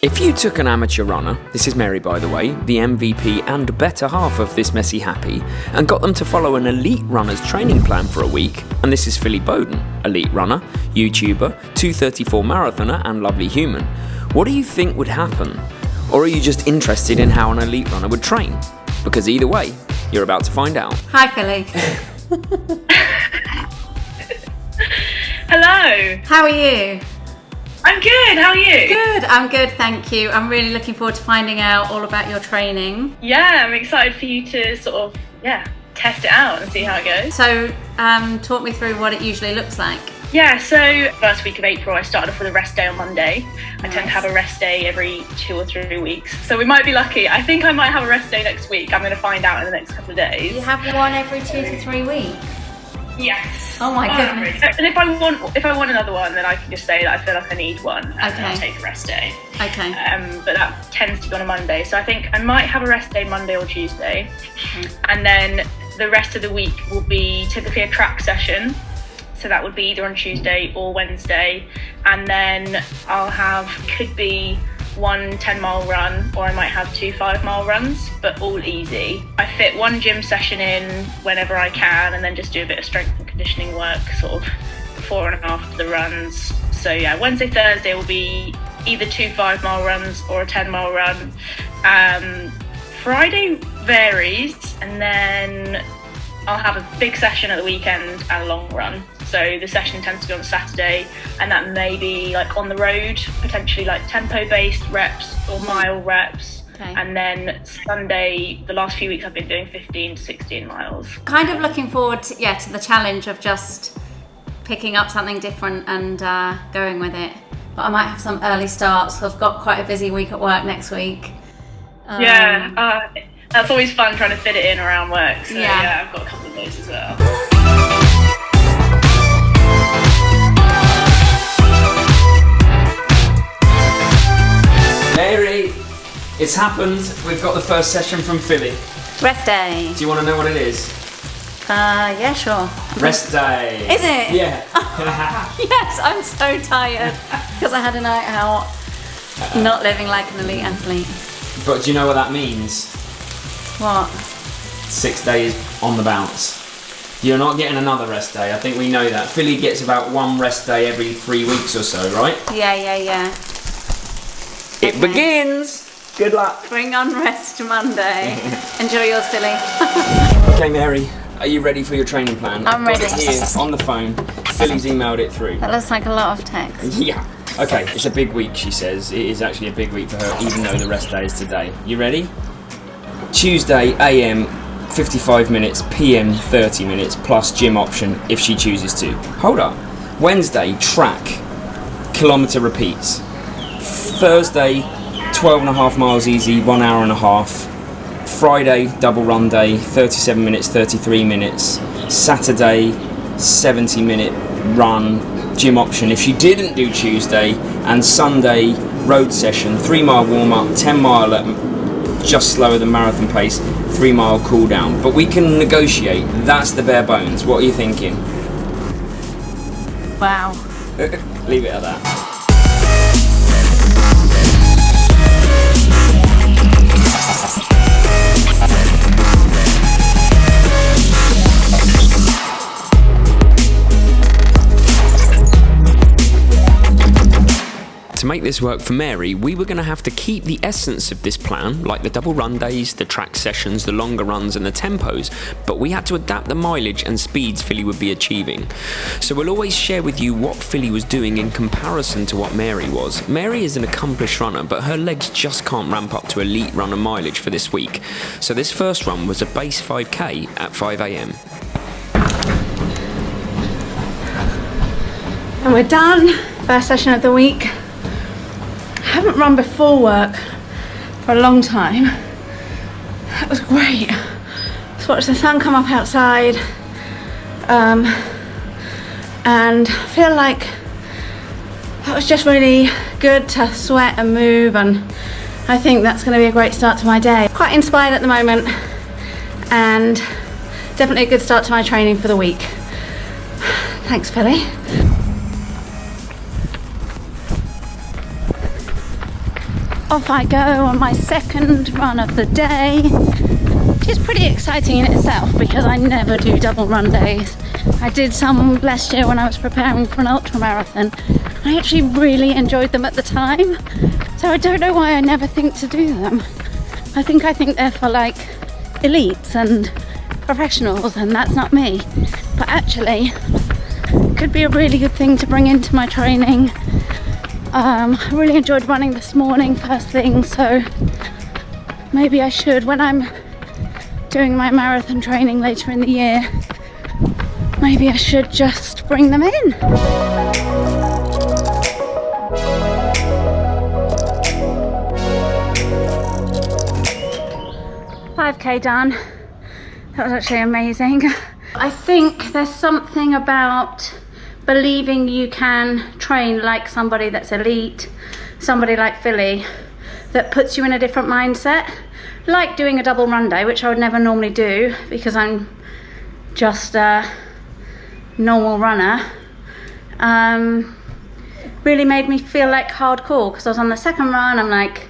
If you took an amateur runner, this is Mary by the way, the MVP and better half of this messy happy, and got them to follow an elite runner's training plan for a week, and this is Phily Bowden, elite runner, YouTuber, 2:34 marathoner and lovely human, what do you think would happen? Or are you just interested in how an elite runner would train? Because either way, you're about to find out. Hi Phily. Hello. How are you? I'm good, how are you? Good, I'm good, thank you. I'm really looking forward to finding out all about your training. Yeah, I'm excited for you to test it out and see how it goes. So, talk me through what it usually looks like. Yeah, so first week of April I started off with a rest day on Monday. I tend to have a rest day every 2 or 3 weeks. So we might be lucky. I think I might have a rest day next week. I'm going to find out in the next couple of days. You have one every 2 to 3 weeks? Yes. Oh my goodness. And if I want another one, then I can just say that I feel like I need one and then I'll take a rest day. Okay. But that tends to be on a Monday. So I think I might have a rest day Monday or Tuesday. And then the rest of the week will be typically a track session. So that would be either on Tuesday or Wednesday. And then could be one 10-mile run, or I might have 2 5-mile runs, but all easy. I fit one gym session in whenever I can, and then just do a bit of strength and conditioning work sort of before and after the runs. So yeah, Wednesday, Thursday will be either 2 5-mile runs or a 10-mile run. Friday varies, and then I'll have a big session at the weekend and a long run. So the session tends to be on Saturday, and that may be like on the road, potentially like tempo-based reps or mile reps. Okay. And then Sunday, the last few weeks I've been doing 15 to 16 miles. Kind of looking forward to the challenge of just picking up something different and going with it. But I might have some early starts. I've got quite a busy week at work next week. That's always fun trying to fit it in around work. So yeah, I've got a couple of those as well. Mary, it's happened. We've got the first session from Phily. Rest day. Do you want to know what it is? Yeah, sure. Rest day. Is it? Yeah. Yes, I'm so tired because I had a night out, not living like an elite athlete. But do you know what that means? What? 6 days on the bounce. You're not getting another rest day. I think we know that. Phily gets about one rest day every 3 weeks or so, right? Yeah. It begins! Good luck. Bring on rest Monday. Enjoy yours, Phily. Okay, Mary, are you ready for your training plan? I'm ready. I've got it here on the phone. Phily's emailed it through. That looks like a lot of text. Yeah. Okay, it's a big week, she says. It is actually a big week for her, even though the rest day is today. You ready? Tuesday, AM, 55 minutes, PM, 30 minutes, plus gym option if she chooses to. Hold up. Wednesday, track, kilometre repeats. Thursday, 12.5 miles easy, 1 hour and a half. Friday, double run day, 37 minutes, 33 minutes. Saturday, 70-minute run, gym option if she didn't do Tuesday. And Sunday, road session, 3-mile warm-up, 10-mile at just slower than marathon pace, 3-mile cool down. But we can negotiate. That's the bare bones. What are you thinking? Wow. Leave it at that. To make this work for Mary, we were going to have to keep the essence of this plan, like the double run days, the track sessions, the longer runs and the tempos, but we had to adapt the mileage and speeds Phily would be achieving. So we'll always share with you what Phily was doing in comparison to what Mary was. Mary is an accomplished runner, but her legs just can't ramp up to elite runner mileage for this week. So this first run was a base 5k at 5 AM. And we're done. First session of the week. I haven't run before work for a long time. That was great. Just watched the sun come up outside and feel like that was just really good to sweat and move, and I think that's going to be a great start to my day. Quite inspired at the moment and definitely a good start to my training for the week. Thanks, Phily. off I go on my second run of the day, which is pretty exciting in itself because I never do double run days. I did some last year when I was preparing for an ultra marathon. I actually really enjoyed them at the time, so I don't know why I never think to do them. I think they're for like elites and professionals, and that's not me. But actually, it could be a really good thing to bring into my training. I really enjoyed running this morning first thing, so maybe I should, when I'm doing my marathon training later in the year, maybe I should just bring them in. 5k done. That was actually amazing. I think there's something about believing you can train like somebody that's elite, somebody like Phily, that puts you in a different mindset. Like doing a double run day, which I would never normally do because I'm just a normal runner. Really made me feel like hardcore because I was on the second run. I'm like,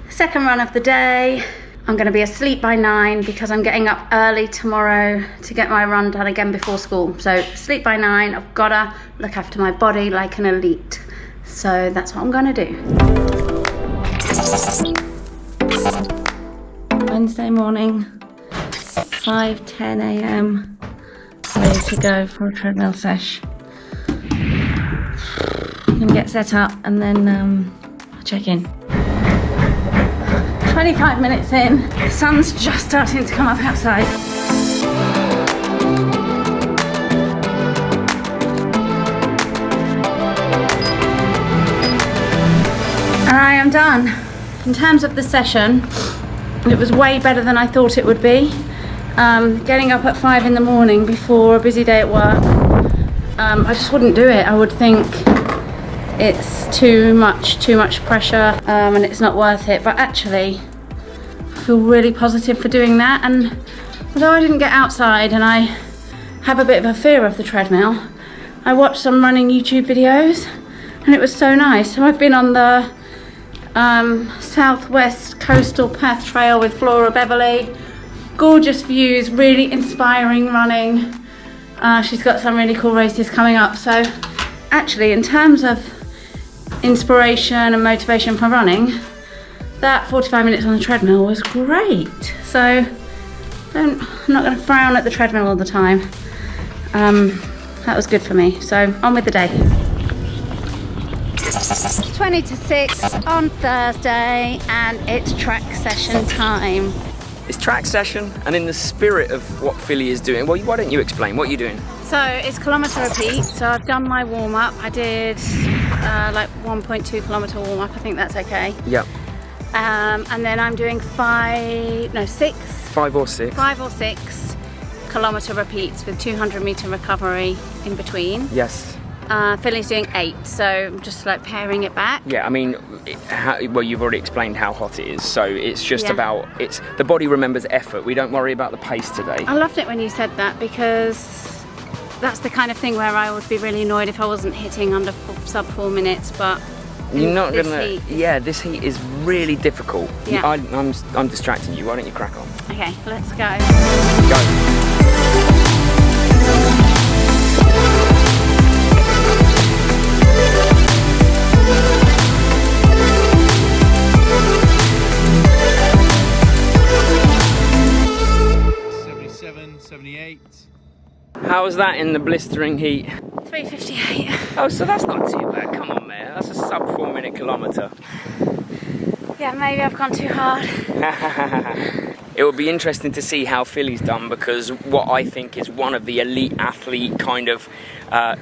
second run of the day. I'm going to be asleep by 9 because I'm getting up early tomorrow to get my run done again before school. So sleep by 9, I've got to look after my body like an elite. So that's what I'm going to do. Wednesday morning, 5:10 a.m. Ready to go for a treadmill sesh. I'm going to get set up and then I'll check in. 25 minutes in, the sun's just starting to come up outside. And I am done. In terms of the session, it was way better than I thought it would be. Getting up at 5 in the morning before a busy day at work, I just wouldn't do it. I would think it's too much pressure and it's not worth it, but actually I feel really positive for doing that. And although I didn't get outside and I have a bit of a fear of the treadmill, I watched some running YouTube videos and it was so nice. So I've been on the Southwest Coastal Path Trail with Flora Beverly. Gorgeous views, really inspiring running. She's got some really cool races coming up. So actually, in terms of inspiration and motivation for running, that 45 minutes on the treadmill was great. So I'm not going to frown at the treadmill all the time. That was good for me. So on with the day. 20 to 6 on Thursday and it's track session time. It's track session, and in the spirit of what Phily is doing, well, why don't you explain what you're doing? So it's kilometre repeat. So I've done my warm up. I did like 1.2 kilometre warm up. I think that's okay. Yep. And then I'm doing 5 or 6 kilometre repeats with 200 metre recovery in between. Yes. Phily's doing 8, so I'm just like pairing it back. Yeah, I mean, well, you've already explained how hot it is, so it's just about, the body remembers effort. We don't worry about the pace today. I loved it when you said that because that's the kind of thing where I would be really annoyed if I wasn't hitting under sub 4 minutes, but you're not this gonna. heat. Yeah, this heat is really difficult. Yeah. I'm distracting you. Why don't you crack on? Okay, let's go. Go. How was that in the blistering heat? 3:58. Oh, so that's not too bad. Come on, man. That's a sub 4 minute kilometre. Yeah, maybe I've gone too hard. It will be interesting to see how Phily's done, because what I think is one of the elite athlete kind of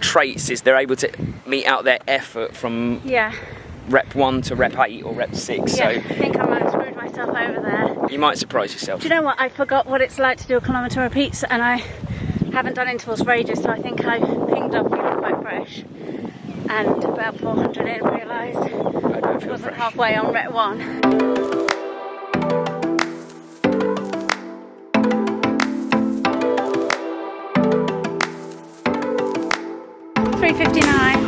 traits is they're able to mete out their effort from rep 1 to rep 8 or rep 6. Yeah, So I think I might have screwed myself over there. you might surprise yourself. Do you know what? I forgot what it's like to do a kilometre repeats, and I haven't done intervals for ages, so I think I pinged up feeling quite fresh. And about 400 in, realised I don't feel wasn't fresh. halfway on rep 1. $3:59.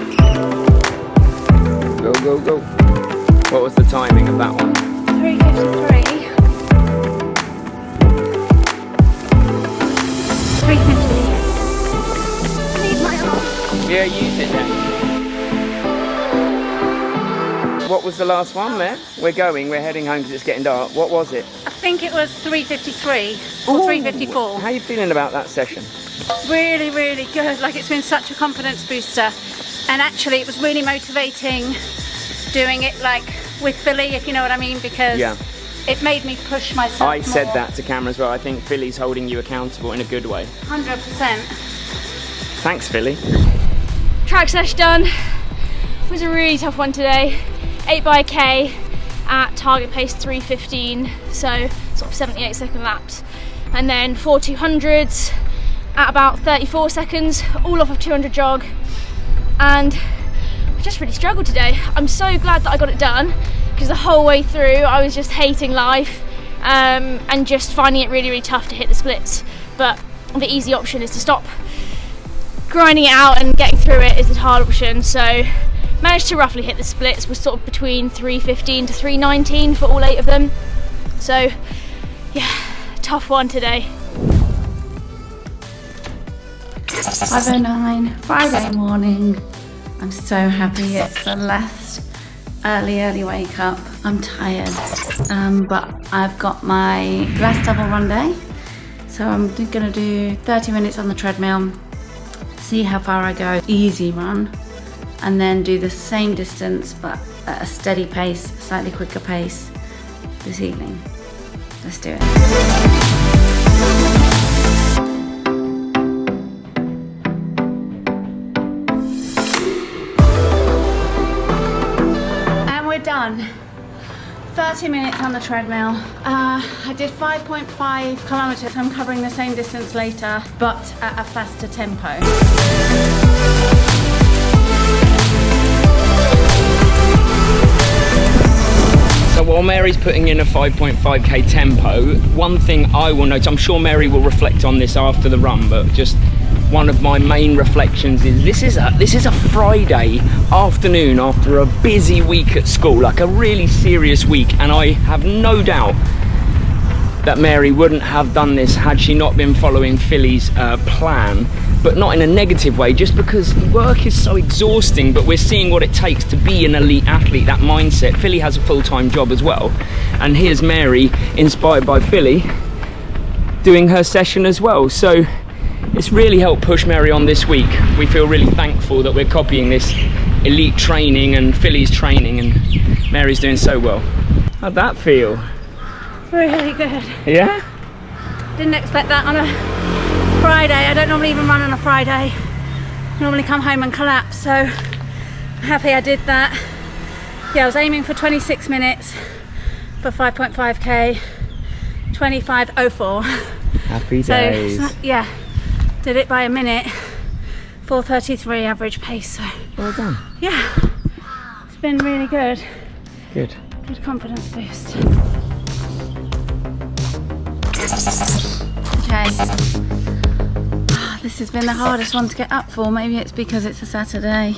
Go, go, go. What was the timing of that one? 3:53. 3:50. Need my arm. Yeah, use it then. What was the last one there? We're heading home because it's getting dark. What was it? I think it was 3:53 or 3:54. How are you feeling about that session? Really, really good. Like, it's been such a confidence booster. And actually it was really motivating doing it like with Phily, if you know what I mean, because it made me push myself I said more. that to camera as well. I think Phily's holding you accountable in a good way. 100%. Thanks, Phily. Track session done. It was a really tough one today. 8 by K at target pace 3:15, so sort of 78-second laps. And then 4 200s at about 34 seconds, all off of 200 jog. And I just really struggled today. I'm so glad that I got it done, because the whole way through I was just hating life and just finding it really, really tough to hit the splits. But the easy option is to stop grinding it out, and getting through it is the hard option. So managed to roughly hit the splits, was sort of between 3:15 to 3:19 for all 8 of them. So yeah, tough one today. 5:09, Friday morning. I'm so happy it's the last early wake up. I'm tired, but I've got my last double run day. So I'm gonna do 30 minutes on the treadmill, see how far I go, easy run, and then do the same distance but at a steady pace, slightly quicker pace this evening. Let's do it. Done. 30 minutes on the treadmill. I did 5.5 kilometers. I'm covering the same distance later, but at a faster tempo. So while Mary's putting in a 5.5k tempo, one thing I will note, I'm sure Mary will reflect on this after the run, but just one of my main reflections is this is a Friday afternoon after a busy week at school, like a really serious week, and I have no doubt that Mary wouldn't have done this had she not been following Phily's plan, but not in a negative way, just because work is so exhausting, but we're seeing what it takes to be an elite athlete, that mindset. Phily has a full-time job as well, and here's Mary, inspired by Phily, doing her session as well. So it's really helped push Mary on this week. We feel really thankful that we're copying this elite training and Phily's training, and Mary's doing so well. How'd that feel? Really good. Yeah? Didn't expect that on a Friday. I don't normally even run on a Friday. Normally come home and collapse, so I'm happy I did that. Yeah, I was aiming for 26 minutes for 5.5k, 25:04. Happy days. So, yeah, did it by a minute, 4:33 average pace, so. Well done. Yeah, it's been really good. Good. Good confidence boost. Okay. This has been the hardest one to get up for. Maybe it's because it's a Saturday.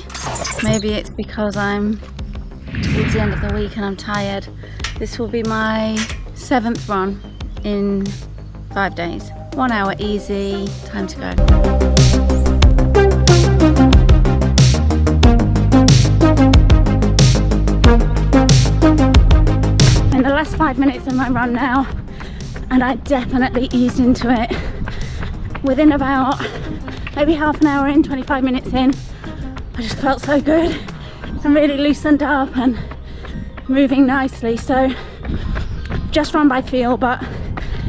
Maybe it's because I'm towards the end of the week and I'm tired. This will be my 7th run in 5 days. 1 hour easy, time to go. In the last 5 minutes of my run now, and I definitely eased into it. Within about maybe half an hour in, 25 minutes in, I just felt so good and really loosened up and moving nicely. So just run by feel, but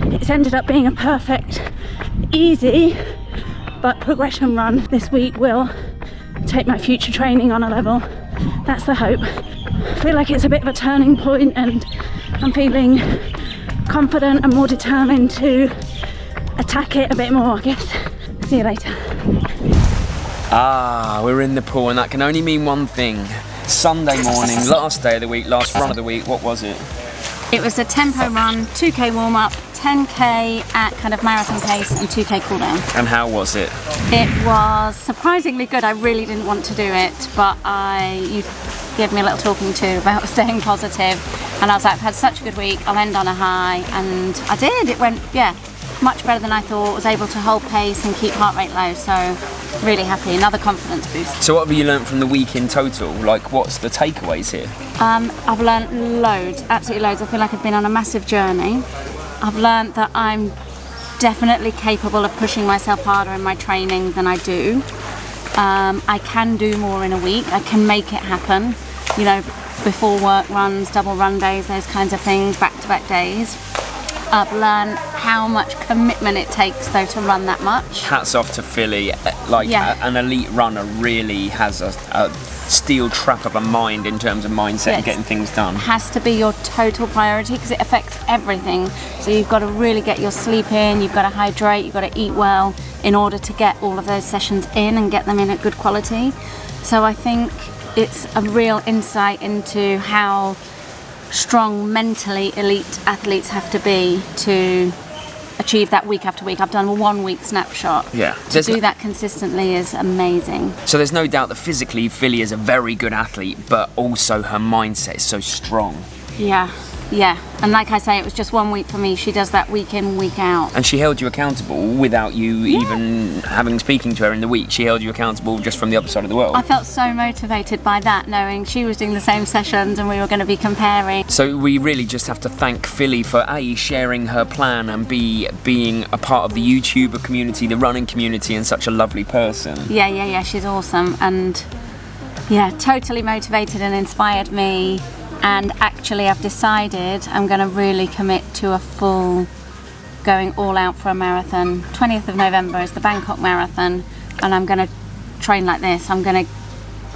it's ended up being a perfect, easy but progression run. This week will take my future training on a level. That's the hope. I feel like it's a bit of a turning point and I'm feeling confident and more determined to attack it a bit more, I guess. See you later. Ah, we're in the pool, and that can only mean one thing. Sunday morning, last day of the week, last run of the week, what was it? It was a tempo run, 2k warm up, 10k at kind of marathon pace and 2k cool down. And how was it? It was surprisingly good. I really didn't want to do it, but you gave me a little talking to about staying positive, and I was like, I've had such a good week, I'll end on a high, and I did. It went, much better than I thought. Was able to hold pace and keep heart rate low, so really happy. Another confidence boost. So what have you learnt from the week in total? Like, what's the takeaways here? I've learnt loads, absolutely loads. I feel like I've been on a massive journey. I've learnt that I'm definitely capable of pushing myself harder in my training than I do. I can do more in a week. I can make it happen. You know, before work runs, double run days, those kinds of things, back-to-back days. I've learned how much commitment it takes, though, to run that much. Hats off to Phily. An elite runner really has a steel trap of a mind in terms of mindset and getting things done. It has to be your total priority because it affects everything. So you've got to really get your sleep in, you've got to hydrate, you've got to eat well in order to get all of those sessions in and get them in at good quality. So I think it's a real insight into how strong mentally elite athletes have to be to achieve that week after week. I've done a 1 week snapshot. Yeah. To do that consistently is amazing. So there's no doubt that physically Phily is a very good athlete, but also her mindset is so strong. Yeah. And like I say, it was just 1 week for me. She does that week in, week out. And she held you accountable without you even speaking to her in the week. She held you accountable just from the other side of the world. I felt so motivated by that, knowing she was doing the same sessions and we were going to be comparing. So we really just have to thank Phily for sharing her plan and being a part of the YouTuber community, the running community, and such a lovely person. Yeah, she's awesome, and totally motivated and inspired me. And actually I've decided I'm going to really commit to a full going all out for a marathon. 20th of November is the Bangkok Marathon, and I'm going to train like this. I'm going to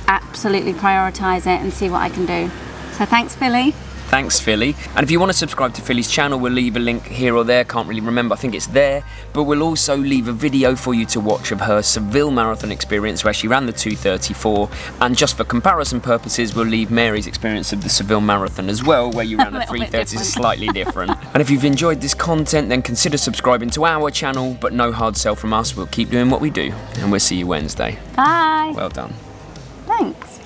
absolutely prioritise it and see what I can do. So thanks, Phily. Thanks, Phily. And if you want to subscribe to Phily's channel, we'll leave a link here or there. Can't really remember. I think it's there. But we'll also leave a video for you to watch of her Seville Marathon experience where she ran the 2:34. And just for comparison purposes, we'll leave Mary's experience of the Seville Marathon as well, where you ran a 3:30, slightly different. And if you've enjoyed this content, then consider subscribing to our channel. But no hard sell from us. We'll keep doing what we do. And we'll see you Wednesday. Bye. Well done. Thanks.